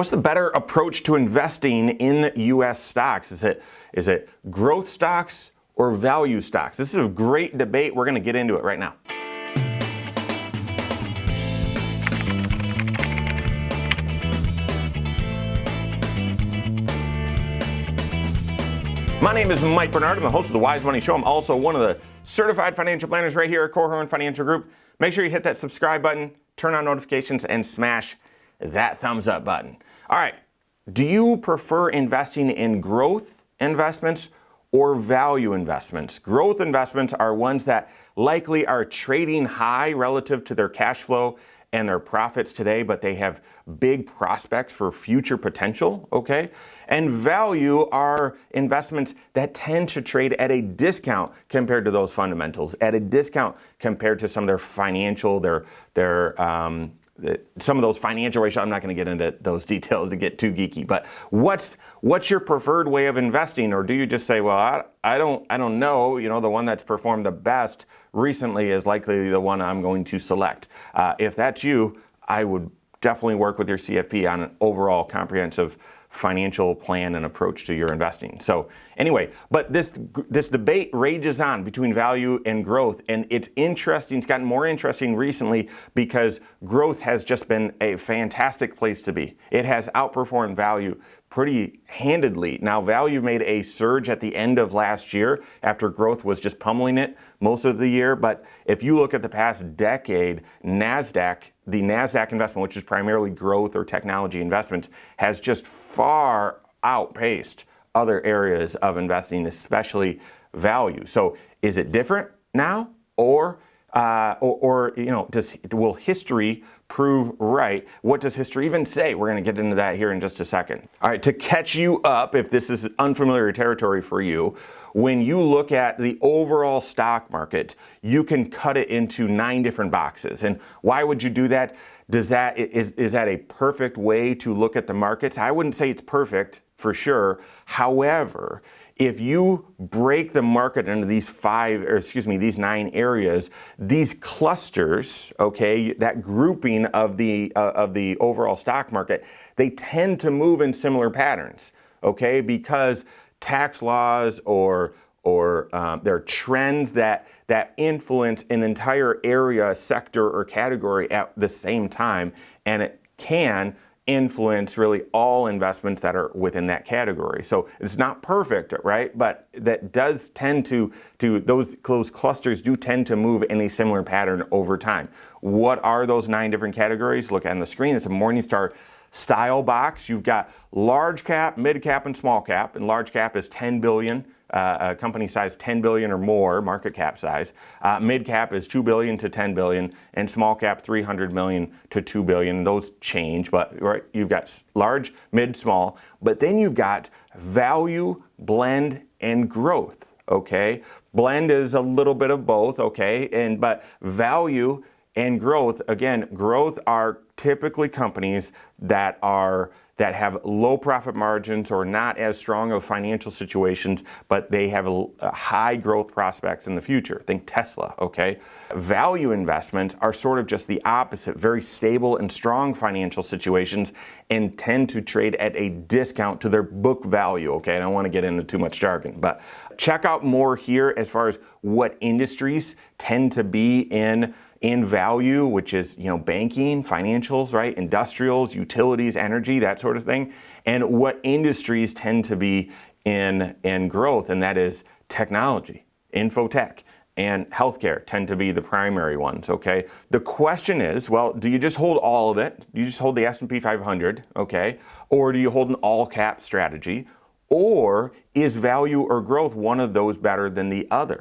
What's the better approach to investing in U.S. stocks? Is it growth stocks or value stocks? This is a great debate. We're going to get into it right now. My name is Mike Bernard. I'm the host of the Wise Money Show. I'm also one of the certified financial planners right here at Korhorn Financial Group. Make sure you hit that subscribe button, turn on notifications, and smash that thumbs up button. All right, do you prefer investing in growth investments or value investments? Growth investments are ones that likely are trading high relative to their cash flow and their profits today, but they have big prospects for future potential, okay? And value are investments that tend to trade at a discount compared to those fundamentals, at a discount compared to some of their financial, some of those financial ratios. I'm not going to get into those details to get too geeky, but what's your preferred way of investing? Or do you just say, well, I don't know, the one that's performed the best recently is likely the one I'm going to select. If that's you, I would definitely work with your CFP on an overall comprehensive financial plan and approach to your investing. So anyway, but this debate rages on between value and growth, and it's interesting. It's gotten more interesting recently because growth has just been a fantastic place to be. It has outperformed value pretty handedly. Now, value made a surge at the end of last year after growth was just pummeling it most of the year. But if you look at the past decade, the NASDAQ investment, which is primarily growth or technology investments, has just far outpaced other areas of investing, especially value. So is it different now, or will history prove right? What does history even say? We're going to get into that here in just a second. All right, to catch you up, if this is unfamiliar territory for you, when you look at the overall stock market, you can cut it into 9 different boxes. And why would you do that? Is that a perfect way to look at the markets? I wouldn't say it's perfect for sure. However, if you break the market into these 9 areas, these clusters, okay, that grouping of the overall stock market, they tend to move in similar patterns, okay, because tax laws or there are trends that influence an entire area, sector, or category at the same time, and it can influence really all investments that are within that category. So it's not perfect, right? But that does tend to those clusters do tend to move in a similar pattern over time. What are those 9 different categories? Look on the screen. It's a Morningstar style box. You've got large cap, mid cap, and small cap. And large cap is 10 billion. Company size 10 billion or more, market cap size. Mid cap is 2 billion to 10 billion, and small cap 300 million to 2 billion. Those change, but right, you've got large, mid, small, but then you've got value, blend, and growth. Okay, blend is a little bit of both. Okay, but value and growth, again, growth are typically companies that have low profit margins or not as strong of financial situations, but they have a high growth prospects in the future. Think Tesla, okay? Value investments are sort of just the opposite, very stable and strong financial situations and tend to trade at a discount to their book value, okay? I don't want to get into too much jargon, but check out more here as far as what industries tend to be in value, which is, banking, financials, right? Industrials, utilities, energy, that sort of thing. And what industries tend to be in growth, and that is technology, infotech, and healthcare tend to be the primary ones, okay? The question is, well, do you just hold all of it? Do you just hold the S&P 500, okay? Or do you hold an all-cap strategy? Or is value or growth one of those better than the other?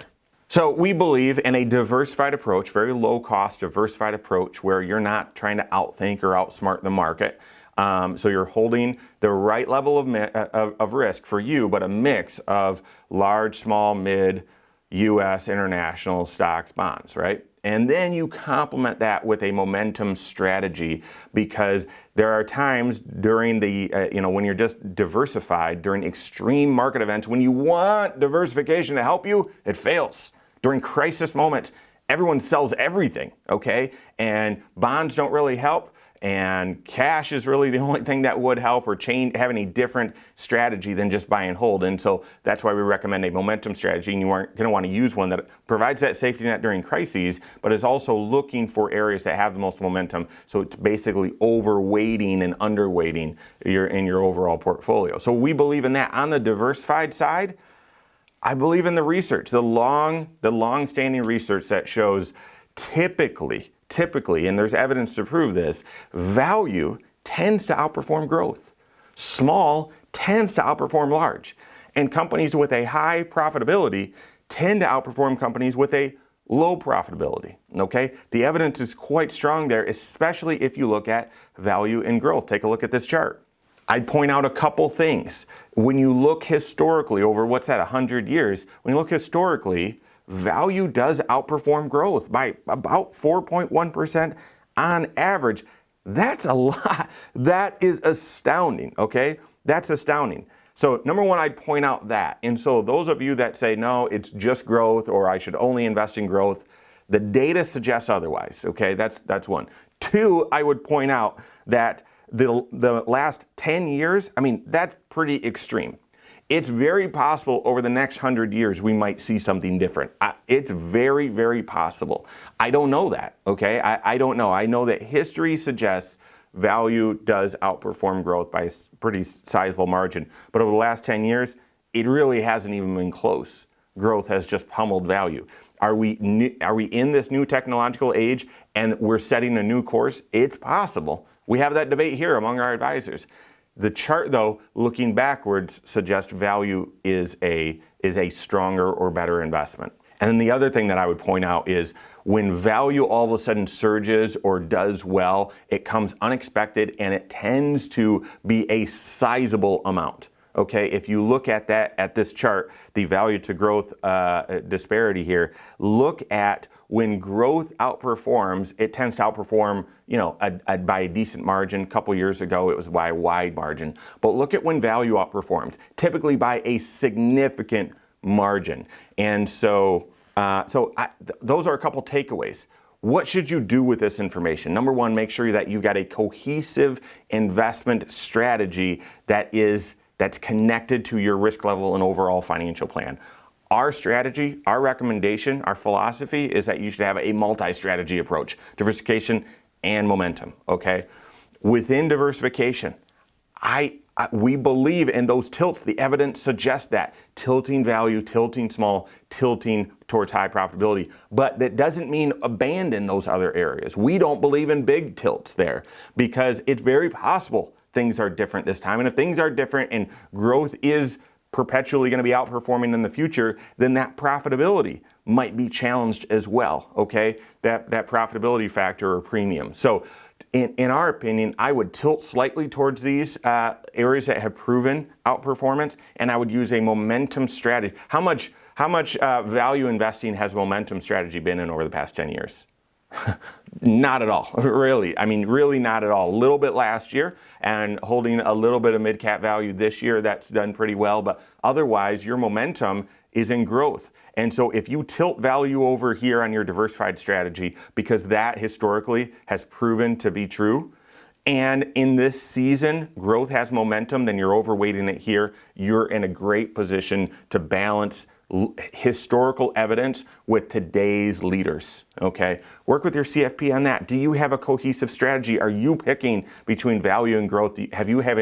So we believe in a diversified approach, very low cost diversified approach where you're not trying to outthink or outsmart the market. So you're holding the right level of risk for you, but a mix of large, small, mid, U.S., international stocks, bonds, right? And then you complement that with a momentum strategy, because there are times during the, when you're just diversified, during extreme market events, when you want diversification to help you, it fails. During crisis moments, everyone sells everything, okay? And bonds don't really help. And cash is really the only thing that would help or have any different strategy than just buy and hold. And so that's why we recommend a momentum strategy. And you aren't going to want to use one that provides that safety net during crises, but is also looking for areas that have the most momentum. So it's basically overweighting and underweighting in your overall portfolio. So we believe in that. On the diversified side, I believe in the research, the long-standing research that shows typically, and there's evidence to prove this, value tends to outperform growth. Small tends to outperform large. And companies with a high profitability tend to outperform companies with a low profitability, okay? The evidence is quite strong there, especially if you look at value and growth. Take a look at this chart. I'd point out a couple things. When you look historically over, 100 years, when you look historically, value does outperform growth by about 4.1% on average. That's a lot. That is astounding, okay? That's astounding. So number one, I'd point out that. And so those of you that say, no, it's just growth, or I should only invest in growth, the data suggests otherwise, okay? That's one. Two, I would point out that the last 10 years, that's pretty extreme. It's very possible over the next 100 years we might see something different. It's very, very possible. I don't know that, okay? I don't know. I know that history suggests value does outperform growth by a pretty sizable margin. But over the last 10 years, it really hasn't even been close. Growth has just pummeled value. Are we in this new technological age and we're setting a new course? It's possible. We have that debate here among our advisors. The chart, though, looking backwards, suggests value is a stronger or better investment. And then the other thing that I would point out is when value all of a sudden surges or does well, it comes unexpected and it tends to be a sizable amount. Okay, if you look at this chart, the value to growth disparity here, look at when growth outperforms, it tends to outperform, by a decent margin. A couple years ago, it was by a wide margin. But look at when value outperforms, typically by a significant margin. And so those are a couple takeaways. What should you do with this information? Number one, make sure that you've got a cohesive investment strategy that's connected to your risk level and overall financial plan. Our strategy, our recommendation, our philosophy is that you should have a multi-strategy approach, diversification and momentum, okay? Within diversification, we believe in those tilts. The evidence suggests that. Tilting value, tilting small, tilting towards high profitability. But that doesn't mean abandon those other areas. We don't believe in big tilts there because it's very possible things are different this time. And if things are different and growth is perpetually going to be outperforming in the future, then that profitability might be challenged as well, okay? That profitability factor or premium. So in our opinion, I would tilt slightly towards these areas that have proven outperformance, and I would use a momentum strategy. How much value investing has momentum strategy been in over the past 10 years? Not at all, really. Really not at all. A little bit last year and holding a little bit of mid-cap value this year, that's done pretty well. But otherwise, your momentum is in growth. And so if you tilt value over here on your diversified strategy, because that historically has proven to be true, and in this season, growth has momentum, then you're overweighting it here, you're in a great position to balance historical evidence with today's leaders, okay? Work with your CFP on that. Do you have a cohesive strategy? Are you picking between value and growth? Do you have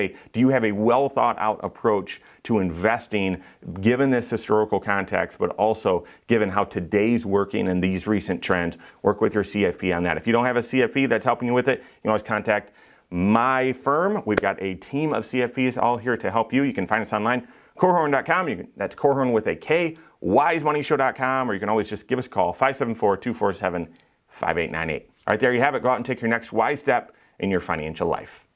a well thought out approach to investing given this historical context, but also given how today's working and these recent trends? Work with your CFP on that. If you don't have a CFP that's helping you with it, you can always contact my firm. We've got a team of CFPs all here to help you. You can find us online. Korhorn.com, that's Korhorn with a K, wisemoneyshow.com, or you can always just give us a call, 574-247-5898. All right, there you have it. Go out and take your next wise step in your financial life.